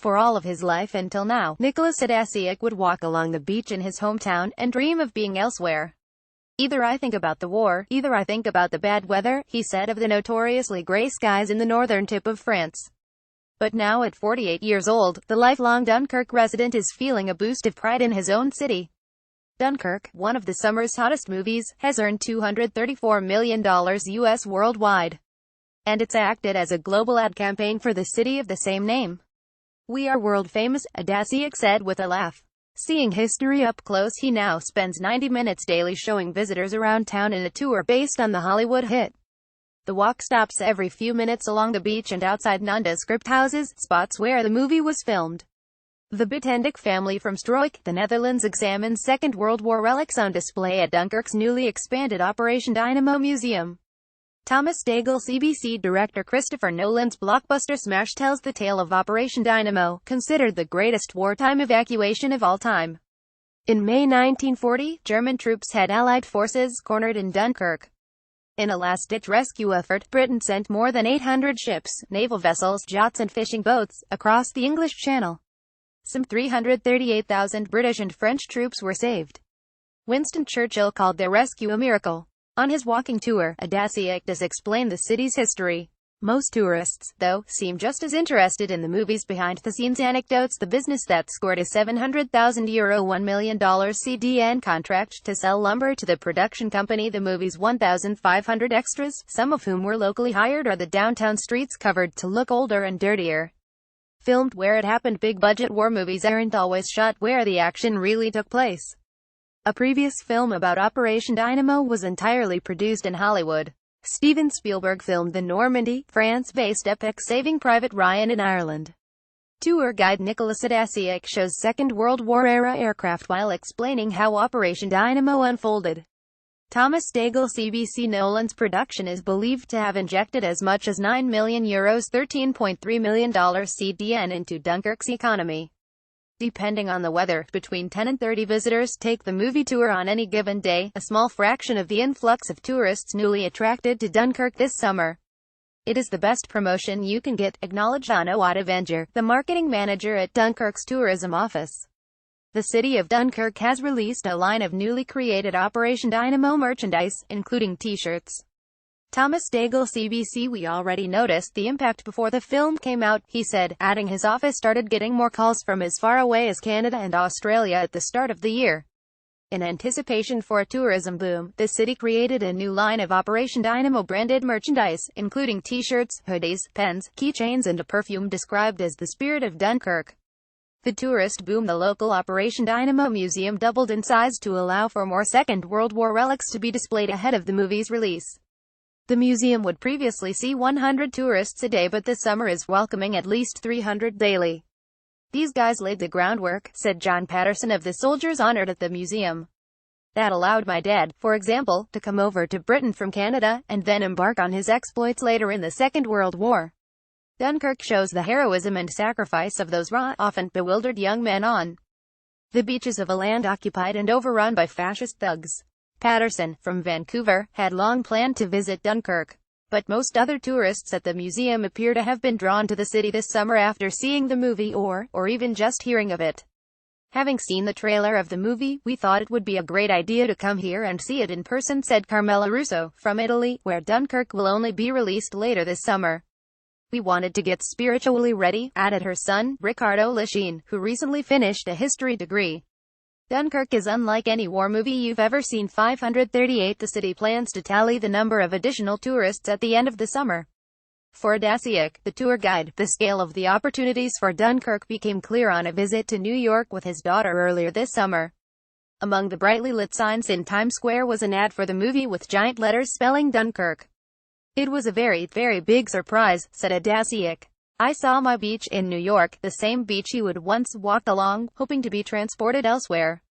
For all of his life until now, Nicholas Adasiak would walk along the beach in his hometown and dream of being elsewhere. "Either I think about the war, either I think about the bad weather," he said of the notoriously grey skies in the northern tip of France. But now at 48 years old, the lifelong Dunkirk resident is feeling a boost of pride in his own city. Dunkirk, one of the summer's hottest movies, has earned $234 million US worldwide. And it's acted as a global ad campaign for the city of the same name. "We are world famous," Adasiak said with a laugh. Seeing history up close, he now spends 90 minutes daily showing visitors around town in a tour based on the Hollywood hit. The walk stops every few minutes along the beach and outside nondescript houses, spots where the movie was filmed. The Buitendik family from Stroik, the Netherlands, examines Second World War relics on display at Dunkirk's newly expanded Operation Dynamo Museum. Thomas Daigle CBC director Christopher Nolan's blockbuster smash tells the tale of Operation Dynamo, considered the greatest wartime evacuation of all time. In May 1940, German troops had Allied forces cornered in Dunkirk. In a last-ditch rescue effort, Britain sent more than 800 ships, naval vessels, yachts and fishing boats, across the English Channel. Some 338,000 British and French troops were saved. Winston Churchill called their rescue a miracle. On his walking tour, Adasiak does explain the city's history. Most tourists, though, seem just as interested in the movie's behind-the-scenes anecdotes. The business that scored a €700,000 $1 million CDN contract to sell lumber to the production company. The movie's 1,500 extras, some of whom were locally hired, are the downtown streets covered to look older and dirtier. Filmed where it happened. Big-budget war movies aren't always shot where the action really took place. A previous film about Operation Dynamo was entirely produced in Hollywood. Steven Spielberg filmed the Normandy, France-based epic Saving Private Ryan in Ireland. Tour guide Nicholas Adasiak shows Second World War-era aircraft while explaining how Operation Dynamo unfolded. Thomas Daigle CBC Nolan's production is believed to have injected as much as €9 million $13.3 million CDN into Dunkirk's economy. Depending on the weather, between 10 and 30 visitors take the movie tour on any given day, a small fraction of the influx of tourists newly attracted to Dunkirk this summer. "It is the best promotion you can get," acknowledged Anna Wadavenger, the marketing manager at Dunkirk's tourism office. The city of Dunkirk has released a line of newly created Operation Dynamo merchandise, including t-shirts. Thomas Daigle CBC: "We already noticed the impact before the film came out," he said, adding his office started getting more calls from as far away as Canada and Australia at the start of the year. In anticipation for a tourism boom, the city created a new line of Operation Dynamo branded merchandise, including t-shirts, hoodies, pens, keychains and a perfume described as the spirit of Dunkirk. The tourist boom. The local Operation Dynamo Museum doubled in size to allow for more Second World War relics to be displayed ahead of the movie's release. The museum would previously see 100 tourists a day, but this summer is welcoming at least 300 daily. "These guys laid the groundwork," said John Patterson of the soldiers honored at the museum. "That allowed my dad, for example, to come over to Britain from Canada, and then embark on his exploits later in the Second World War." Dunkirk shows the heroism and sacrifice of those raw, often bewildered young men on the beaches of a land occupied and overrun by fascist thugs. Patterson, from Vancouver, had long planned to visit Dunkirk. But most other tourists at the museum appear to have been drawn to the city this summer after seeing the movie or even just hearing of it. "Having seen the trailer of the movie, we thought it would be a great idea to come here and see it in person," said Carmela Russo, from Italy, where Dunkirk will only be released later this summer. "We wanted to get spiritually ready," added her son, Riccardo Lachine, who recently finished a history degree. "Dunkirk is unlike any war movie you've ever seen." 538 The city plans to tally the number of additional tourists at the end of the summer. For Adasiak, the tour guide, the scale of the opportunities for Dunkirk became clear on a visit to New York with his daughter earlier this summer. Among the brightly lit signs in Times Square was an ad for the movie with giant letters spelling Dunkirk. "It was a very, very big surprise," said Adasiak. "I saw my beach in New York, the same beach he would once walked along, hoping to be transported elsewhere.